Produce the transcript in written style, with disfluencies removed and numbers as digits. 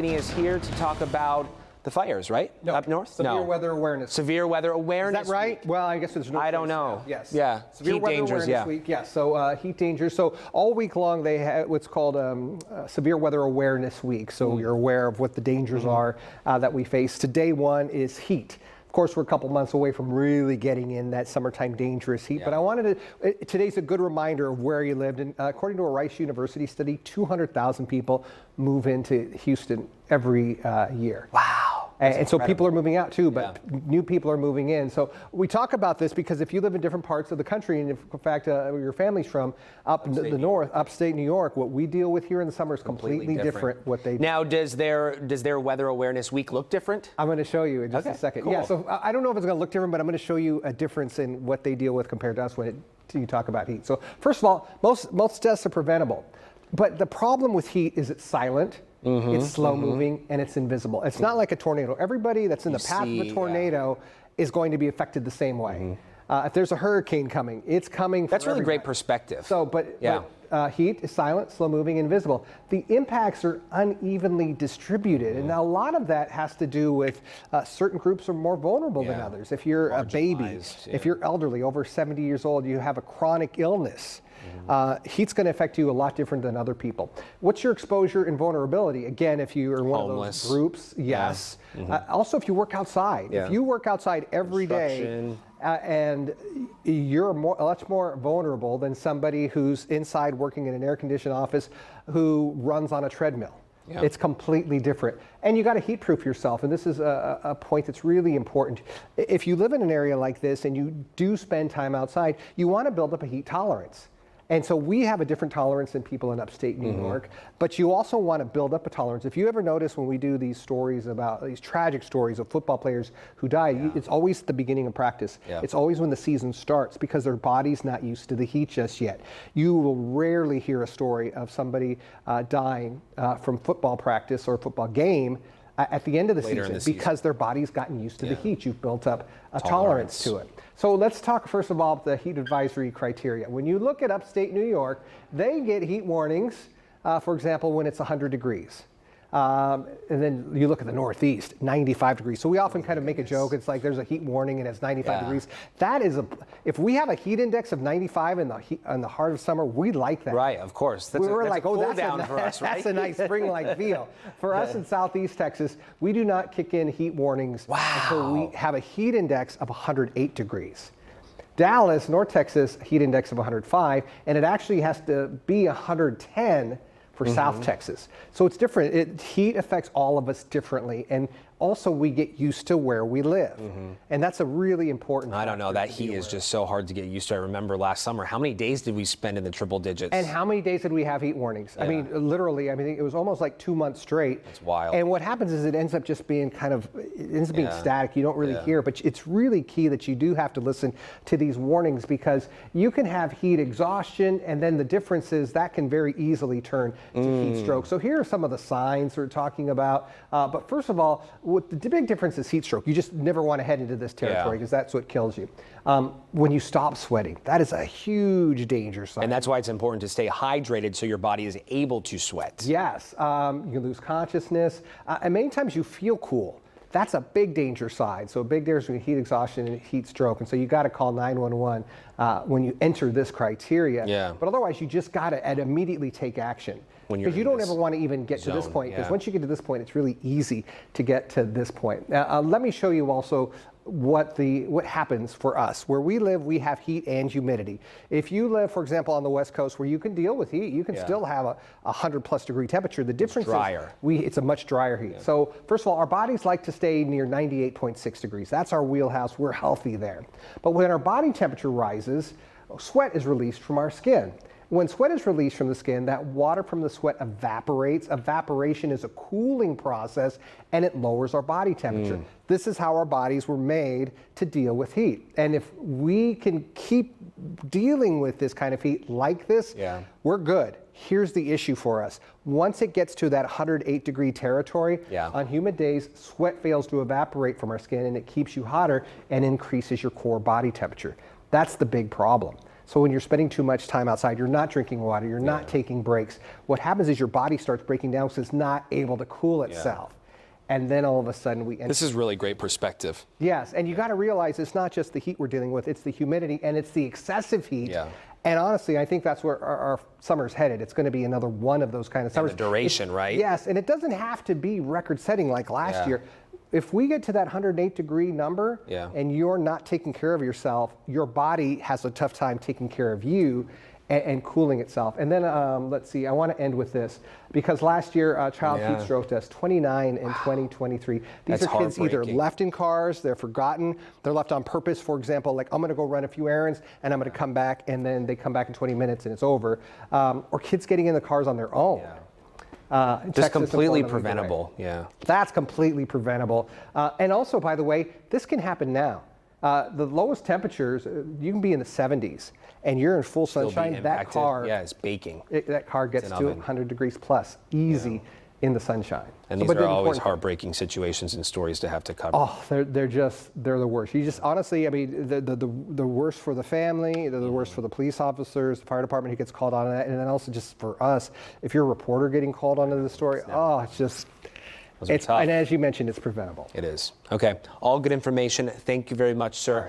Is here to talk about the fires, right? No, up north? Severe weather awareness. Severe weather awareness. Is that right? Week. Well, I guess there's no. I don't know. Now. Yes. Yeah. Severe heat weather dangers. awareness week. Yeah. So heat dangers. So all week long they have what's called severe weather awareness week. So you're aware of what the dangers are that we face. Today one is heat. Of course, we're a couple months away from really getting in that summertime dangerous heat, but I wanted to, today's a good reminder of where you lived. And according to a Rice University study, 200,000 people move into Houston every year. Wow. And so people are moving out too, but new people are moving in. So we talk about this because if you live in different parts of the country, and if in fact where your family's from, the north, upstate New York, what we deal with here in the summer is completely different. What they now does their weather awareness week look different? I'm going to show you in just a second. Cool. Yeah, so I don't know if it's going to look different, but I'm going to show you a difference in what they deal with compared to us when you talk about heat. So first of all, most deaths are preventable, but the problem with heat is it's silent. It's slow moving and it's invisible. It's not like a tornado. Everybody that's in the path of a tornado is going to be affected the same way. If there's a hurricane coming, it's coming. That's really great perspective. So, but heat is silent, slow moving, invisible. The impacts are unevenly distributed, and a lot of that has to do with certain groups are more vulnerable than others. If you're a baby, if you're elderly, over 70 years old, you have a chronic illness. Heat's going to affect you a lot different than other people. What's your exposure and vulnerability? Again, if you are one of those groups, yes. Also, if you work outside. If you work outside every day, and you're much more vulnerable than somebody who's inside working in an air-conditioned office who runs on a treadmill. It's completely different. And you got to heat proof yourself. And this is a point that's really important. If you live in an area like this and you do spend time outside, you want to build up a heat tolerance. And so we have a different tolerance than people in upstate New York, but you also want to build up a tolerance. If you ever notice when we do these stories about these tragic stories of football players who died, it's always the beginning of practice. It's always when the season starts because their body's not used to the heat just yet. You will rarely hear a story of somebody dying from football practice or a football game at the end of the season because their body's gotten used to the heat. You've built up a tolerance to it. So let's talk first of all the heat advisory criteria. When you look at upstate New York, they get heat warnings, for example, when it's 100 degrees. And then you look at the Northeast, 95 degrees. So we often kind of make a joke. It's like there's a heat warning and it's 95 degrees. That is if we have a heat index of 95 in the heart of summer, we like that. Right, of course. That's we're like, oh, that's down for us, right? That's a nice spring-like feel. For us in Southeast Texas, we do not kick in heat warnings until we have a heat index of 108 degrees. Dallas, North Texas, heat index of 105, and it actually has to be 110 for South Texas. So it's different. Heat affects all of us differently. And also we get used to where we live. And that's a really important I don't know. That heat is just so hard to get used to. I remember last summer, how many days did we spend in the triple digits? And how many days did we have heat warnings? I mean, literally, I mean, it was almost like 2 months straight. That's wild. And what happens is it ends up just being static. You don't really hear, but it's really key that you do have to listen to these warnings because you can have heat exhaustion, and then the difference is that can very easily turn to heat stroke. So here are some of the signs we're talking about. But first of all, the big difference is heat stroke. You just never want to head into this territory because that's what kills you. When you stop sweating, that is a huge danger sign. And that's why it's important to stay hydrated so your body is able to sweat. Yes, you lose consciousness, and many times you feel cool. That's a big danger sign. So a big difference between heat exhaustion and heat stroke. And so you got to call 911 when you enter this criteria. But otherwise, you just got to immediately take action. Because you don't ever want to even get to this point. Because once you get to this point, it's really easy to get to this point. Let me show you also what happens for us. Where we live, we have heat and humidity. If you live, for example, on the West Coast where you can deal with heat, you can still have a 100+ degree temperature. The difference is it's a much drier heat. So first of all, our bodies like to stay near 98.6 degrees. That's our wheelhouse. We're healthy there. But when our body temperature rises, sweat is released from our skin. When sweat is released from the skin, that water from the sweat evaporates. Evaporation is a cooling process, and it lowers our body temperature. This is how our bodies were made to deal with heat. And if we can keep dealing with this kind of heat like this, we're good. Here's the issue for us. Once it gets to that 108 degree territory, on humid days, sweat fails to evaporate from our skin, and it keeps you hotter and increases your core body temperature. That's the big problem. So when you're spending too much time outside, you're not drinking water, you're not taking breaks. What happens is your body starts breaking down because it's not able to cool itself. And then all of a sudden we enter. This is really great perspective. Yes, and you got to realize it's not just the heat we're dealing with, it's the humidity and it's the excessive heat. And honestly, I think that's where our summer's headed. It's going to be another one of those kind of summers. And the duration, right? Yes, and it doesn't have to be record-setting like last year. If we get to that 108-degree number and you're not taking care of yourself, your body has a tough time taking care of you and cooling itself. And then let's see, I want to end with this because last year child heat stroke deaths, 29 in 2023. These are kids either left in cars, they're forgotten, they're left on purpose. For example, like I'm going to go run a few errands and I'm going to come back, and then they come back in 20 minutes and it's over. Or kids getting in the cars on their own. Just completely preventable. That's completely preventable. And also, by the way, this can happen now. The lowest temperatures, you can be in the 70s, and you're in full sunshine. That car, it's baking. That car gets to 100 degrees plus, easy in the sunshine. And these are always heartbreaking situations and stories to have to cover. Oh, they're the worst. You just honestly, I mean, the worst for the family, they're the worst for the police officers, the fire department who gets called on that, and then also just for us, if you're a reporter getting called onto the story, it's just. And as you mentioned, it's preventable. It is. Okay. All good information. Thank you very much, sir.